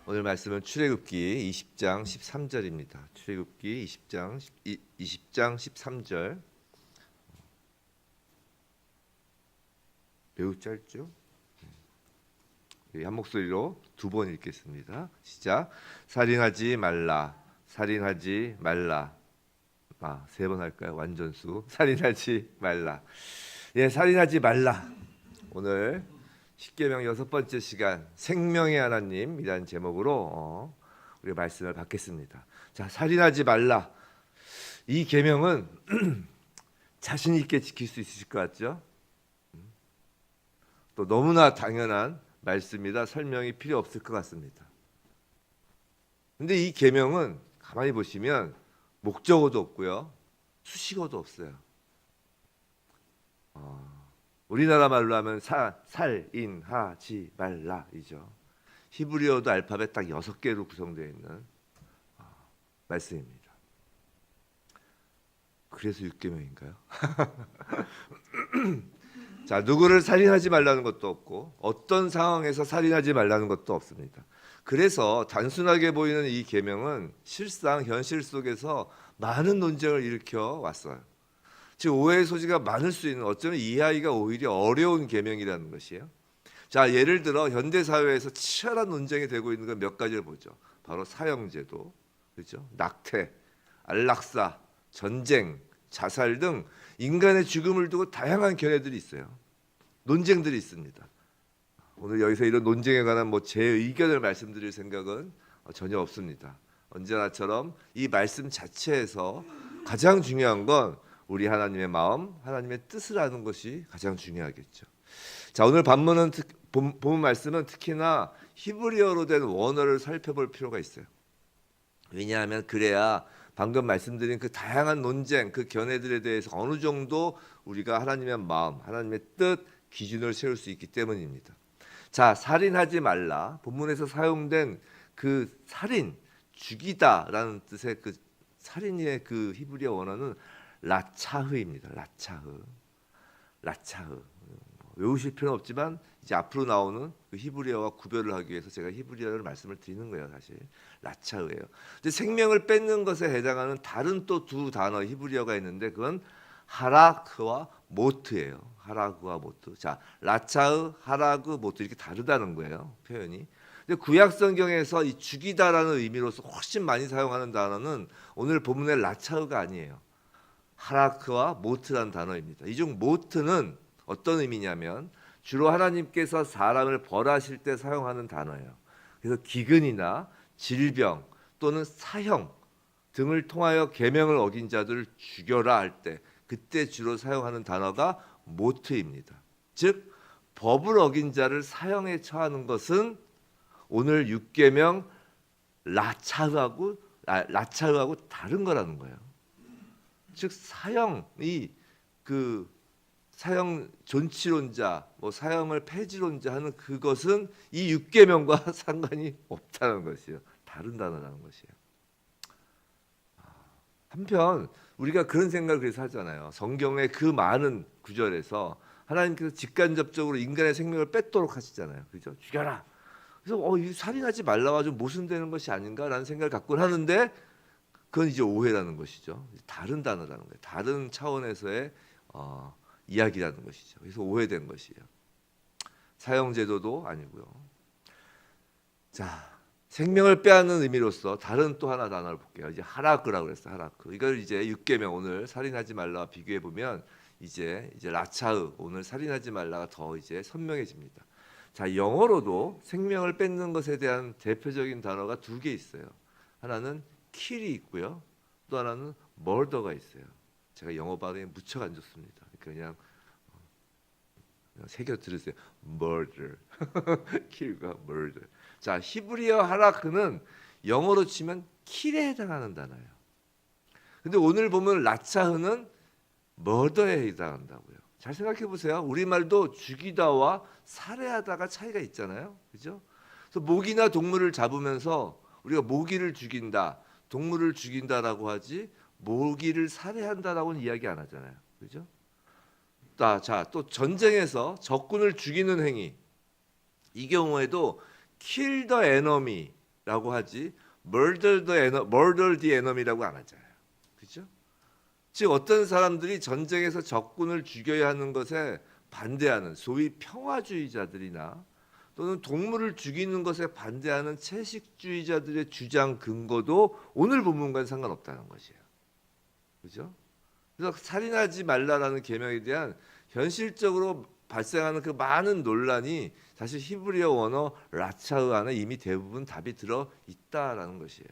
오늘 말씀은 출애굽기 20장 13절입니다. 출애굽기 20장 13절. 매우 짧죠? 한 목소리로 두 번 읽겠습니다. 시작. 살인하지 말라. 살인하지 말라. 세 번 할까요? 완전수. 살인하지 말라. 예, 살인하지 말라. 오늘 십계명 6번째 시간 생명의 하나님이라는 제목으로 우리 말씀을 받겠습니다. 자, 살인하지 말라. 이 계명은 자신 있게 지킬 수 있으실 것 같죠? 또 너무나 당연한 말씀이라 설명이 필요 없을 것 같습니다. 근데 이 계명은 가만히 보시면 목적어도 없고요, 수식어도 없어요. 우리나라 말로 하면 살인하지 말라이죠. 히브리어도 알파벳 딱 6개로 구성되어 있는 말씀입니다. 그래서 6계명인가요? 자, 누구를 살인하지 말라는 것도 없고 어떤 상황에서 살인하지 말라는 것도 없습니다. 그래서 단순하게 보이는 이 계명은 실상 현실 속에서 많은 논쟁을 일으켜 왔어요. 즉 오해의 소지가 많을 수 있는, 어쩌면 이해하기가 오히려 어려운 계명이라는 것이에요. 자, 예를 들어 현대 사회에서 치열한 논쟁이 되고 있는 건 몇 가지를 보죠. 바로 사형제도, 그렇죠? 낙태, 안락사, 전쟁, 자살 등 인간의 죽음을 두고 다양한 견해들이 있어요. 논쟁들이 있습니다. 오늘 여기서 이런 논쟁에 관한 제 의견을 말씀드릴 생각은 전혀 없습니다. 언제나처럼 이 말씀 자체에서 가장 중요한 건 우리 하나님의 마음, 하나님의 뜻을 아는 것이 가장 중요하겠죠. 자, 오늘 본 말씀은 특히나 히브리어로 된 원어를 살펴볼 필요가 있어요. 왜냐하면 그래야 방금 말씀드린 그 다양한 논쟁, 그 견해들에 대해서 어느 정도 우리가 하나님의 마음, 하나님의 뜻, 기준을 세울 수 있기 때문입니다. 자, 살인하지 말라. 본문에서 사용된 그 살인, 죽이다라는 뜻의 그 살인의 그 히브리어 원어는 라차흐입니다. 라차흐. 외우실 필요는 없지만 이제 앞으로 나오는 그 히브리어와 구별을 하기 위해서 제가 히브리어를 말씀을 드리는 거예요. 사실 라차흐예요. 근데 생명을 뺏는 것에 해당하는 다른 또 두 단어 히브리어가 있는데 그건 하라크와 모트예요. 하라그와 모트. 자, 라차흐, 하라그, 모트 이렇게 다르다는 거예요. 표현이. 근데 구약 성경에서 이 죽이다라는 의미로서 훨씬 많이 사용하는 단어는 오늘 본문의 라차흐가 아니에요. 하라크와 모트라는 단어입니다. 이 중 모트는 어떤 의미냐면 주로 하나님께서 사람을 벌하실 때 사용하는 단어예요. 그래서 기근이나 질병 또는 사형 등을 통하여 계명을 어긴 자들을 죽여라 할 때 그때 주로 사용하는 단어가 모트입니다. 즉 법을 어긴 자를 사형에 처하는 것은 오늘 6계명 라차흐하고 다른 거라는 거예요. 즉 사형이 그 사형 존치론자, 사형을 폐지론자 하는 그것은 이 6계명과 상관이 없다는 것이에요. 다른 단어라는 것이에요. 한편 우리가 그런 생각을 그래서 하잖아요. 성경의 그 많은 구절에서 하나님께서 직간접적으로 인간의 생명을 뺏도록 하시잖아요. 그죠? 죽여라. 그래서 이 살인하지 말라가 좀 모순되는 것이 아닌가라는 생각을 갖곤 하는데 그건 이제 오해라는 것이죠. 다른 단어라는 거예요. 다른 차원에서의 이야기라는 것이죠. 그래서 오해된 것이에요. 사형제도도 아니고요. 자, 생명을 빼앗는 의미로서 다른 또 하나 단어를 볼게요. 이제 하라크라고 그랬어요. 하라크. 이걸 이제 6계명 오늘 살인하지 말라와 비교해 보면 이제 라차흐 오늘 살인하지 말라가 더 이제 선명해집니다. 자, 영어로도 생명을 뺏는 것에 대한 대표적인 단어가 두 개 있어요. 하나는 kill이 있고요. 또 하나는 murder가 있어요. 제가 영어 발음이 무척 안 좋습니다. 그냥 새겨 들으세요. murder. kill과 murder. 자, 히브리어 하라크는 영어로 치면 kill에 해당하는 단어예요. 근데 오늘 보면 라차흐는 murder에 해당한다고요. 잘 생각해 보세요. 우리말도 죽이다와 살해하다가 차이가 있잖아요. 그죠? 그래서 모기나 동물을 잡으면서 우리가 모기를 죽인다, 동물을 죽인다라고 하지 모기를 살해한다라고는 이야기 안 하잖아요. 그죠? 자, 또 전쟁에서 적군을 죽이는 행위. 이 경우에도 kill the enemy, enemy라고 하지 murder the enemy라고 안 하잖아요. 그렇죠? 즉 어떤 사람들이 전쟁에서 적군을 죽여야 하는 것에 반대하는 소위 평화주의자들이나 또는 동물을 죽이는 것에 반대하는 채식주의자들의 주장 근거도 오늘 본문과는 상관없다는 것이에요. 그렇죠? 그래서 살인하지 말라라는 계명에 대한 현실적으로 발생하는 그 많은 논란이 사실 히브리어 원어 라차흐 안에 이미 대부분 답이 들어 있다라는 것이에요.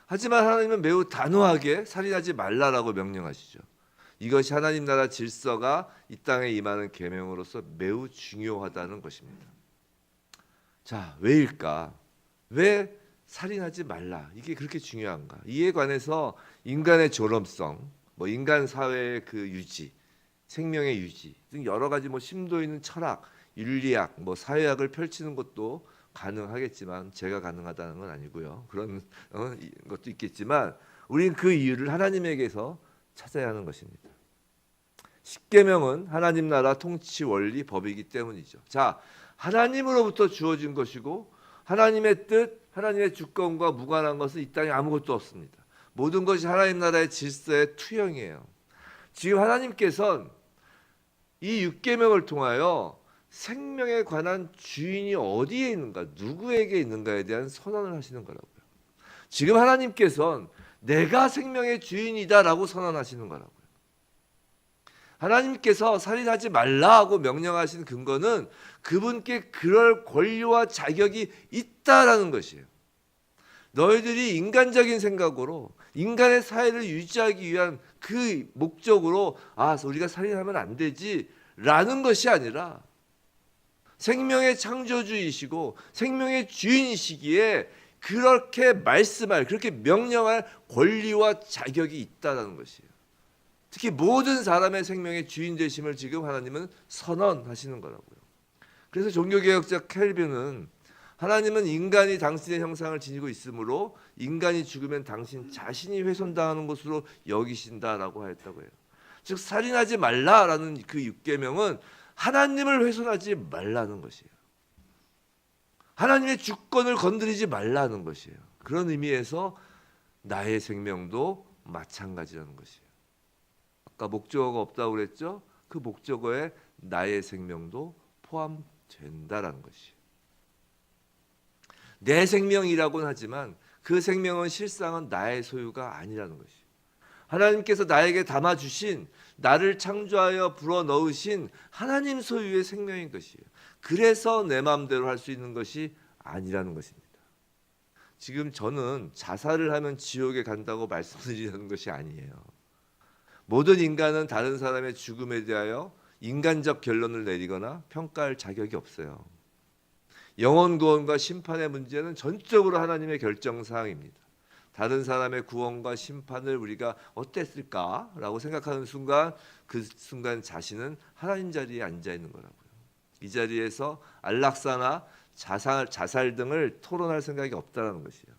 하지만 하나님은 매우 단호하게 살인하지 말라라고 명령하시죠. 이것이 하나님 나라 질서가 이 땅에 임하는 계명으로서 매우 중요하다는 것입니다. 자, 왜일까? 왜 살인하지 말라? 이게 그렇게 중요한가? 이에 관해서 인간의 존엄성, 인간 사회의 그 유지, 생명의 유지 등 여러 가지 심도 있는 철학, 윤리학, 사회학을 펼치는 것도 가능하겠지만 제가 가능하다는 건 아니고요. 그런 것도 있겠지만 우리는 그 이유를 하나님에게서 찾아야 하는 것입니다. 십계명은 하나님 나라 통치 원리 법이기 때문이죠. 자, 하나님으로부터 주어진 것이고 하나님의 뜻, 하나님의 주권과 무관한 것은 이 땅에 아무것도 없습니다. 모든 것이 하나님 나라의 질서의 투영이에요. 지금 하나님께서는 이 육계명을 통하여 생명에 관한 주인이 어디에 있는가, 누구에게 있는가에 대한 선언을 하시는 거라고요. 지금 하나님께서는 내가 생명의 주인이다라고 선언하시는 거라고요. 하나님께서 살인하지 말라고 명령하신 근거는 그분께 그럴 권리와 자격이 있다라는 것이에요. 너희들이 인간적인 생각으로 인간의 사회를 유지하기 위한 그 목적으로 우리가 살인하면 안 되지라는 것이 아니라 생명의 창조주이시고 생명의 주인이시기에 그렇게 말씀할, 그렇게 명령할 권리와 자격이 있다는 것이에요. 특히 모든 사람의 생명의 주인 되심을 지금 하나님은 선언하시는 거라고요. 그래서 종교개혁자 켈빈은 하나님은 인간이 당신의 형상을 지니고 있으므로 인간이 죽으면 당신 자신이 훼손당하는 것으로 여기신다라고 했다고 해요. 즉 살인하지 말라라는 그 육계명은 하나님을 훼손하지 말라는 것이에요. 하나님의 주권을 건드리지 말라는 것이에요. 그런 의미에서 나의 생명도 마찬가지라는 것이에요. 아까 목적어가 없다고 그랬죠? 그 목적어에 나의 생명도 포함된다라는 것이에요. 내 생명이라고는 하지만 그 생명은 실상은 나의 소유가 아니라는 것이에요. 하나님께서 나에게 담아주신, 나를 창조하여 불어넣으신 하나님 소유의 생명인 것이에요. 그래서 내 마음대로 할 수 있는 것이 아니라는 것입니다. 지금 저는 자살을 하면 지옥에 간다고 말씀드리는 것이 아니에요. 모든 인간은 다른 사람의 죽음에 대하여 인간적 결론을 내리거나 평가할 자격이 없어요. 영혼 구원과 심판의 문제는 전적으로 하나님의 결정사항입니다. 다른 사람의 구원과 심판을 우리가 어땠을까라고 생각하는 순간 그 순간 자신은 하나님 자리에 앉아 있는 거라고요. 이 자리에서 안락사나 자살 등을 토론할 생각이 없다는 것이에요.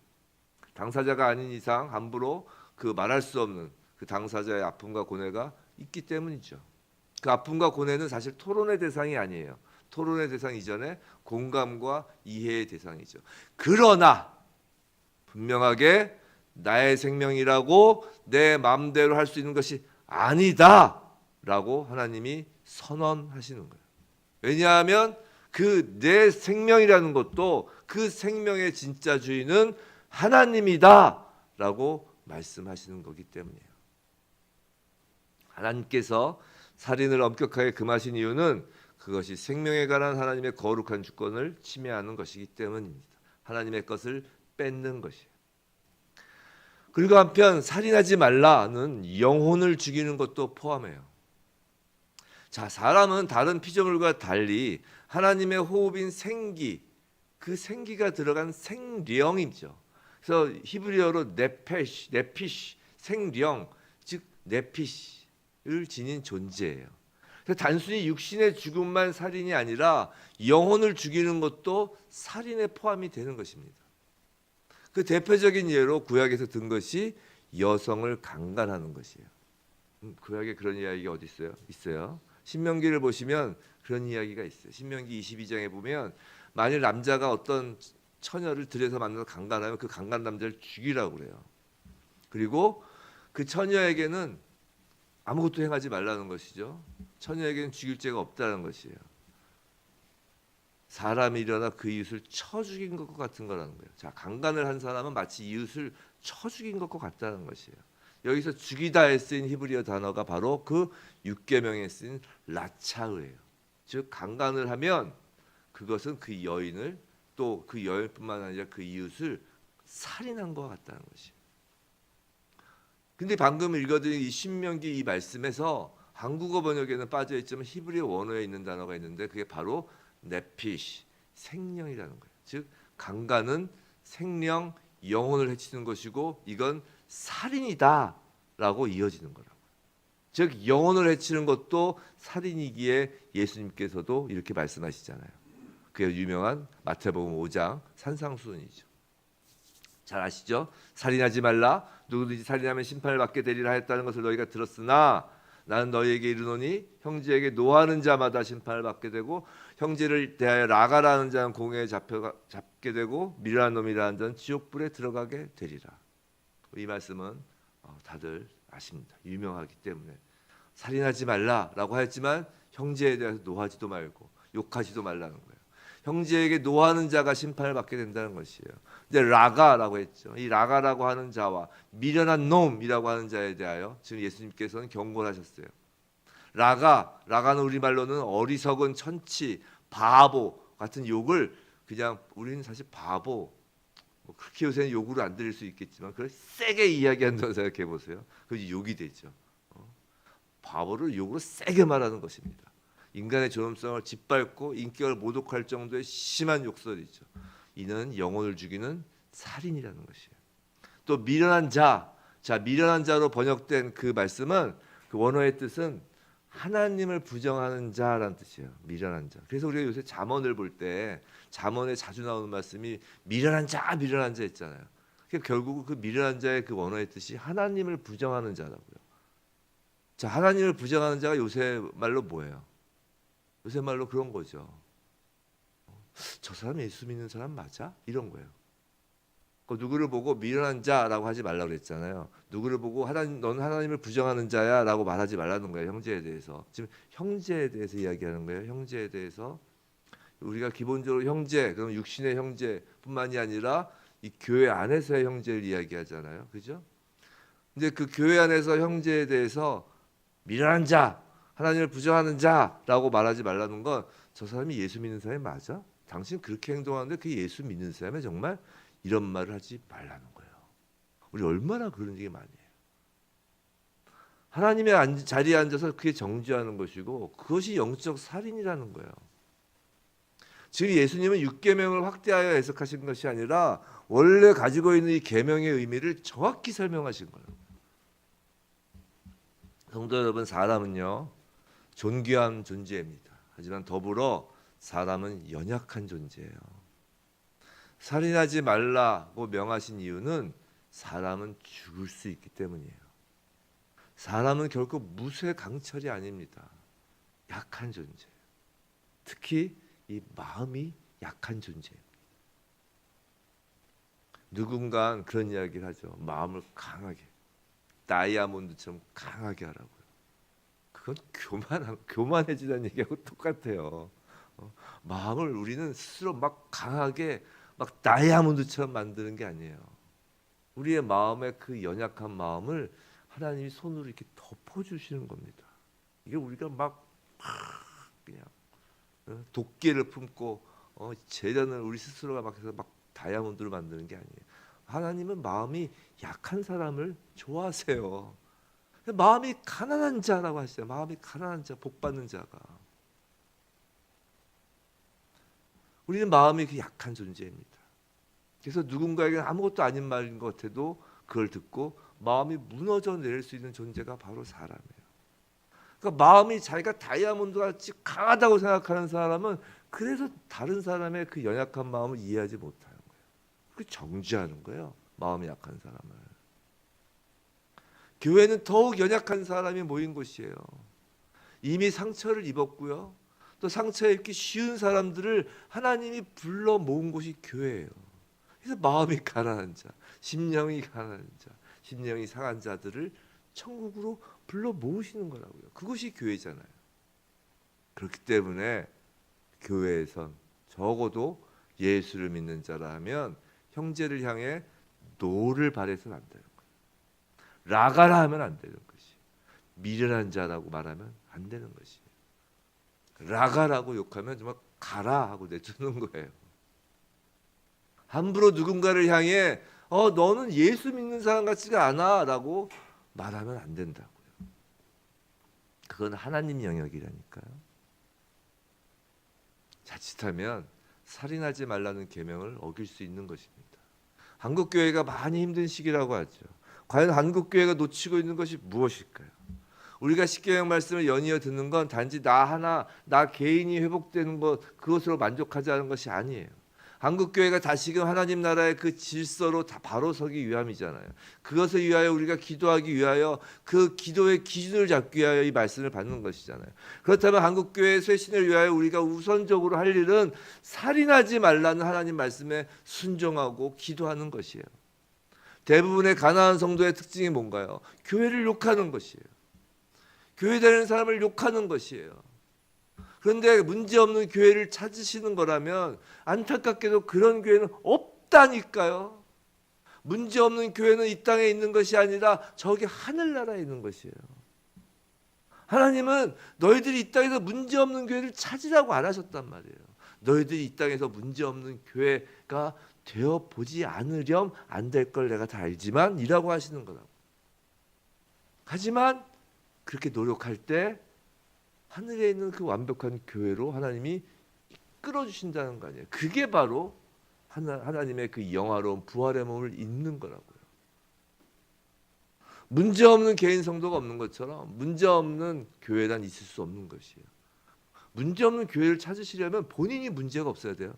당사자가 아닌 이상 함부로 그 말할 수 없는 그 당사자의 아픔과 고뇌가 있기 때문이죠. 그 아픔과 고뇌는 사실 토론의 대상이 아니에요. 토론의 대상 이전에 공감과 이해의 대상이죠. 그러나 분명하게 나의 생명이라고 내 마음대로 할 수 있는 것이 아니다라고 하나님이 선언하시는 거예요. 왜냐하면 그 내 생명이라는 것도 그 생명의 진짜 주인은 하나님이다라고 말씀하시는 거기 때문이에요. 하나님께서 살인을 엄격하게 금하신 이유는 그것이 생명에 관한 하나님의 거룩한 주권을 침해하는 것이기 때문입니다. 하나님의 것을 뺏는 것이에요. 그리고 한편 살인하지 말라는 영혼을 죽이는 것도 포함해요. 자, 사람은 다른 피조물과 달리 하나님의 호흡인 생기, 그 생기가 들어간 생령이죠. 그래서 히브리어로 네피시, 생령, 즉 네피시를 지닌 존재예요. 그래서 단순히 육신의 죽음만 살인이 아니라 영혼을 죽이는 것도 살인에 포함이 되는 것입니다. 그 대표적인 예로 구약에서 든 것이 여성을 강간하는 것이에요. 구약에 그런 이야기가 어디 있어요? 있어요. 신명기를 보시면 그런 이야기가 있어요. 신명기 22장에 보면 만일 남자가 어떤 처녀를 들여서 만나서 강간하면 그 강간 남자를 죽이라고 그래요. 그리고 그 처녀에게는 아무것도 행하지 말라는 것이죠. 처녀에게는 죽일 죄가 없다는 것이에요. 사람이 일어나 그 이웃을 쳐 죽인 것과 같은 거라는 거예요. 자, 강간을 한 사람은 마치 이웃을 쳐 죽인 것과 같다는 것이에요. 여기서 죽이다에 쓰인 히브리어 단어가 바로 그 육계명에 쓰인 라차흐예요. 즉 강간을 하면 그것은 그 여인을 또 그 여인뿐만 아니라 그 이웃을 살인한 것과 같다는 것이에요. 근데 방금 읽어드린 이 신명기 이 말씀에서 한국어 번역에는 빠져 있지만 히브리어 원어에 있는 단어가 있는데 그게 바로 네피시, 생명이라는 거예요. 즉 강간은 생명, 영혼을 해치는 것이고 이건 살인이다라고 이어지는 거라고요. 즉 영혼을 해치는 것도 살인이기에 예수님께서도 이렇게 말씀하시잖아요. 그게 유명한 마태복음 5장 산상수훈이죠. 잘 아시죠? 살인하지 말라. 누구든지 살인하면 심판을 받게 되리라 했다는 것을 너희가 들었으나 나는 너희에게 이르노니 형제에게 노하는 자마다 심판을 받게 되고 형제를 대하여 라가라는 자는 공회에 잡게 되고 미련한 놈이라는 자는 지옥불에 들어가게 되리라. 이 말씀은 다들 아십니다. 유명하기 때문에 살인하지 말라라고 하였지만 형제에 대해서 노하지도 말고 욕하지도 말라는 거예요. 형제에게 노하는 자가 심판을 받게 된다는 것이에요. 이제 라가라고 했죠. 이 라가라고 하는 자와 미련한 놈이라고 하는 자에 대하여 지금 예수님께서는 경고를 하셨어요. 라가는 우리말로는 어리석은 천치, 바보 같은 욕을 그냥 우리는 사실 바보 그렇게 요새는 욕으로 안 들릴 수 있겠지만 그걸 세게 이야기한다고 생각해 보세요. 그게 욕이 되죠. 바보를 욕으로 세게 말하는 것입니다. 인간의 존엄성을 짓밟고 인격을 모독할 정도의 심한 욕설이죠. 이는 영혼을 죽이는 살인이라는 것이에요. 또 미련한 자, 미련한 자로 번역된 그 말씀은 그 원어의 뜻은 하나님을 부정하는 자라는 뜻이에요. 미련한 자. 그래서 우리가 요새 잠언을 볼 때 잠언에 자주 나오는 말씀이 미련한 자 있잖아요. 결국 그 미련한 자의 그 원어의 뜻이 하나님을 부정하는 자라고요. 자, 하나님을 부정하는 자가 요새 말로 뭐예요? 요새 말로 그런 거죠. 저 사람 예수 믿는 사람 맞아? 이런 거예요. 누구를 보고 미련한 자라고 하지 말라고 그랬잖아요. 누구를 보고 넌 하나님을 부정하는 자야라고 말하지 말라는 거예요. 형제에 대해서. 지금 형제에 대해서 이야기하는 거예요. 형제에 대해서 우리가 기본적으로 형제, 그럼 육신의 형제뿐만이 아니라 이 교회 안에서의 형제를 이야기하잖아요. 그죠? 근데 그 교회 안에서 형제에 대해서 미련한 자, 하나님을 부정하는 자라고 말하지 말라는 건 저 사람이 예수 믿는 사람이 맞아? 당신 그렇게 행동하는데 그 예수 믿는 사람이 정말 이런 말을 하지 말라는 거예요. 우리 얼마나 그런 얘기 많이 해요. 하나님의 자리에 앉아서 그게 정죄하는 것이고 그것이 영적 살인이라는 거예요. 지금 예수님은 6계명을 확대하여 해석하신 것이 아니라 원래 가지고 있는 이 계명의 의미를 정확히 설명하신 거예요. 성도 여러분, 사람은요 존귀한 존재입니다. 하지만 더불어 사람은 연약한 존재예요. 살인하지 말라고 명하신 이유는 사람은 죽을 수 있기 때문이에요. 사람은 결코 무쇠 강철이 아닙니다. 약한 존재예요. 특히 이 마음이 약한 존재예요. 누군가 그런 이야기를 하죠. 마음을 강하게, 다이아몬드처럼 강하게 하라고요. 그건 교만해지다는 얘기하고 똑같아요. 마음을 우리는 스스로 막 강하게 막 다이아몬드처럼 만드는 게 아니에요. 우리의 마음의 그 연약한 마음을 하나님이 손으로 이렇게 덮어주시는 겁니다. 이게 우리가 막 그냥 도끼를 품고 재련을 우리 스스로가 막 해서 막 다이아몬드로 만드는 게 아니에요. 하나님은 마음이 약한 사람을 좋아하세요. 마음이 가난한 자라고 하시죠. 마음이 가난한 자, 복 받는 자가. 우리는 마음이 그 약한 존재입니다. 그래서 누군가에게 아무것도 아닌 말인 것 같아도 그걸 듣고 마음이 무너져 내릴 수 있는 존재가 바로 사람이에요. 그러니까 마음이 자기가 다이아몬드같이 강하다고 생각하는 사람은 그래서 다른 사람의 그 연약한 마음을 이해하지 못하는 거예요. 그 정죄하는 거예요. 마음이 약한 사람을. 교회는 더욱 연약한 사람이 모인 곳이에요. 이미 상처를 입었고요. 또 상처 입기 쉬운 사람들을 하나님이 불러 모은 곳이 교회예요. 그래서 마음이 가난한 자, 심령이 가난한 자, 심령이 상한 자들을 천국으로 불러 모으시는 거라고요. 그것이 교회잖아요. 그렇기 때문에 교회에선 적어도 예수를 믿는 자라 하면 형제를 향해 노를 바래서는 안 되는 거예요. 라가라 하면 안 되는 것이, 미련한 자라고 말하면 안 되는 것이에요. 라가라고 욕하면 정말 가라 하고 내주는 거예요. 함부로 누군가를 향해 너는 예수 믿는 사람 같지가 않아 라고 말하면 안 된다고요. 그건 하나님 영역이라니까요. 자칫하면 살인하지 말라는 계명을 어길 수 있는 것입니다. 한국 교회가 많이 힘든 시기라고 하죠. 과연 한국 교회가 놓치고 있는 것이 무엇일까요? 우리가 십계명 말씀을 연이어 듣는 건 단지 나 개인이 회복되는 것, 그것으로 만족하자는 것이 아니에요. 한국 교회가 다시금 하나님 나라의 그 질서로 다 바로 서기 위함이잖아요. 그것을 위하여 우리가 기도하기 위하여 그 기도의 기준을 잡기 위하여 이 말씀을 받는 것이잖아요. 그렇다면 한국 교회의 쇄신을 위하여 우리가 우선적으로 할 일은 살인하지 말라는 하나님 말씀에 순종하고 기도하는 것이에요. 대부분의 가나안 성도의 특징이 뭔가요? 교회를 욕하는 것이에요. 교회 다니는 사람을 욕하는 것이에요. 그런데 문제없는 교회를 찾으시는 거라면 안타깝게도 그런 교회는 없다니까요. 문제없는 교회는 이 땅에 있는 것이 아니라 저기 하늘나라에 있는 것이에요. 하나님은 너희들이 이 땅에서 문제없는 교회를 찾으라고 안 하셨단 말이에요. 너희들이 이 땅에서 문제없는 교회가 되어보지 않으렴 안 될 걸 내가 다 알지만 이라고 하시는 거라고. 하지만 그렇게 노력할 때 하늘에 있는 그 완벽한 교회로 하나님이 이끌어 주신다는 거 아니에요. 그게 바로 하나님의 그 영화로운 부활의 몸을 잇는 거라고요. 문제없는 개인 성도가 없는 것처럼 문제없는 교회란 있을 수 없는 것이에요. 문제없는 교회를 찾으시려면 본인이 문제가 없어야 돼요.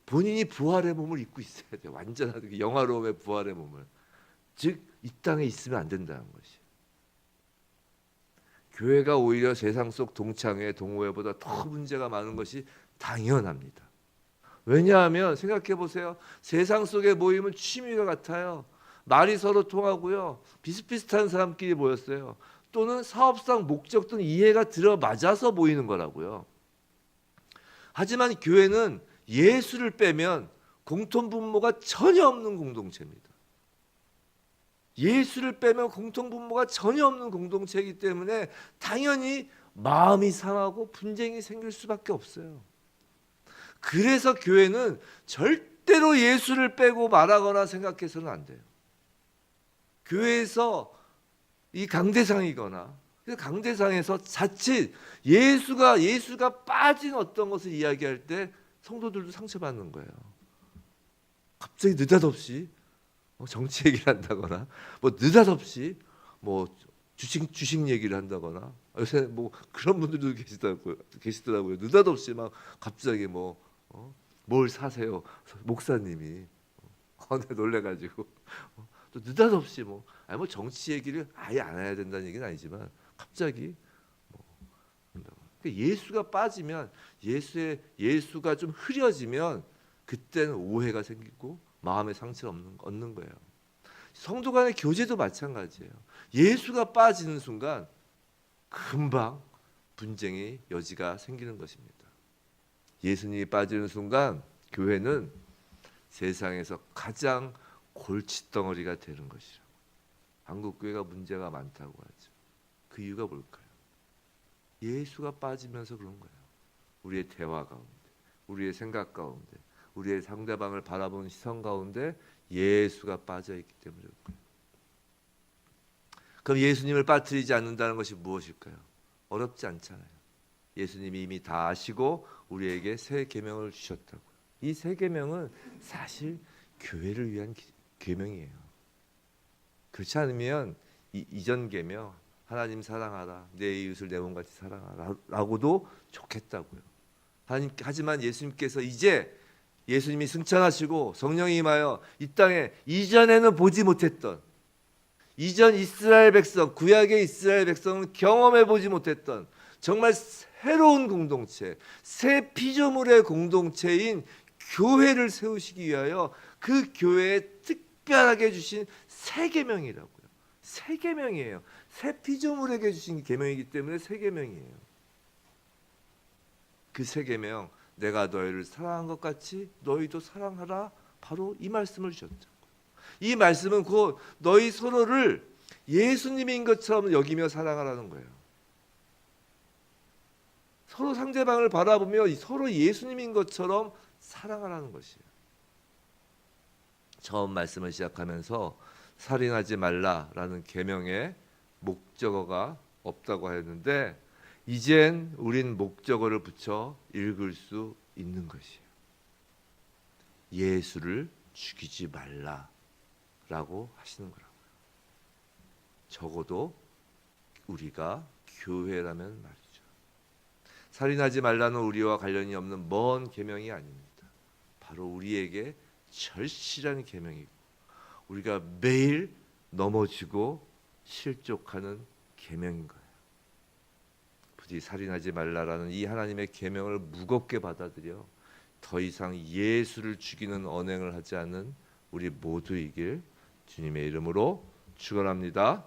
본인이 부활의 몸을 입고 있어야 돼요. 완전한 영화로움의 부활의 몸을. 즉 이 땅에 있으면 안 된다는 것이에요. 교회가 오히려 세상 속 동창회, 동호회보다 더 문제가 많은 것이 당연합니다. 왜냐하면 생각해 보세요. 세상 속의 모임은 취미가 같아요. 말이 서로 통하고요. 비슷비슷한 사람끼리 모였어요. 또는 사업상 목적 등 이해가 들어맞아서 모이는 거라고요. 하지만 교회는 예수를 빼면 공통분모가 전혀 없는 공동체입니다. 예수를 빼면 공통분모가 전혀 없는 공동체이기 때문에 당연히 마음이 상하고 분쟁이 생길 수밖에 없어요. 그래서 교회는 절대로 예수를 빼고 말하거나 생각해서는 안 돼요. 교회에서 이 강대상이거나 강대상에서 자칫 예수가 빠진 어떤 것을 이야기할 때 성도들도 상처받는 거예요. 갑자기 느닷없이 정치 얘기를 한다거나 느닷없이 주식 얘기를 한다거나 요새 그런 분들도 계시더라고요. 느닷없이 막 갑자기 뭘 사세요 목사님이 놀래가지고 또 느닷없이 정치 얘기를 아예 안 해야 된다는 얘기는 아니지만 갑자기 예수가 빠지면 예수가 좀 흐려지면 그때는 오해가 생기고 마음의 상처를 얻는 거예요. 성도 간의 교제도 마찬가지예요. 예수가 빠지는 순간 금방 분쟁의 여지가 생기는 것입니다. 예수님이 빠지는 순간 교회는 세상에서 가장 골칫덩어리가 되는 것이라고. 한국 교회가 문제가 많다고 하죠. 그 이유가 뭘까요? 예수가 빠지면서 그런 거예요. 우리의 대화 가운데, 우리의 생각 가운데, 우리의 상대방을 바라보는 시선 가운데 예수가 빠져있기 때문에 그렇고요. 그럼 예수님을 빠뜨리지 않는다는 것이 무엇일까요? 어렵지 않잖아요. 예수님이 이미 다 아시고 우리에게 새 계명을 주셨다고요. 이 새 계명은 사실 교회를 위한 계명이에요. 그렇지 않으면 이전 계명 하나님 사랑하라, 내 이웃을 내 몸같이 사랑하라 라고도 좋겠다고요. 하지만 예수님께서 이제 예수님이 승천하시고 성령이 임하여 이 땅에 이전에는 보지 못했던, 이전 이스라엘 백성, 구약의 이스라엘 백성은 경험해 보지 못했던 정말 새로운 공동체, 새 피조물의 공동체인 교회를 세우시기 위하여 그 교회에 특별하게 주신 새 계명이라고요. 새 계명이에요. 새 피조물에게 주신 계명이기 때문에 새 계명이에요. 그 새 계명, 내가 너희를 사랑한 것 같이 너희도 사랑하라. 바로 이 말씀을 주셨죠. 이 말씀은 곧 너희 서로를 예수님인 것처럼 여기며 사랑하라는 거예요. 서로 상대방을 바라보며 서로 예수님인 것처럼 사랑하라는 것이에요. 처음 말씀을 시작하면서 살인하지 말라라는 계명에 목적어가 없다고 했는데 이젠 우린 목적어를 붙여 읽을 수 있는 것이에요. 예수를 죽이지 말라라고 하시는 거라고요. 적어도 우리가 교회라면 말이죠. 살인하지 말라는 우리와 관련이 없는 먼 계명이 아닙니다. 바로 우리에게 절실한 계명이고 우리가 매일 넘어지고 실족하는 계명인 거예요. 부디 살인하지 말라라는 이 하나님의 계명을 무겁게 받아들여 더 이상 예수를 죽이는 언행을 하지 않는 우리 모두이길 주님의 이름으로 축원합니다.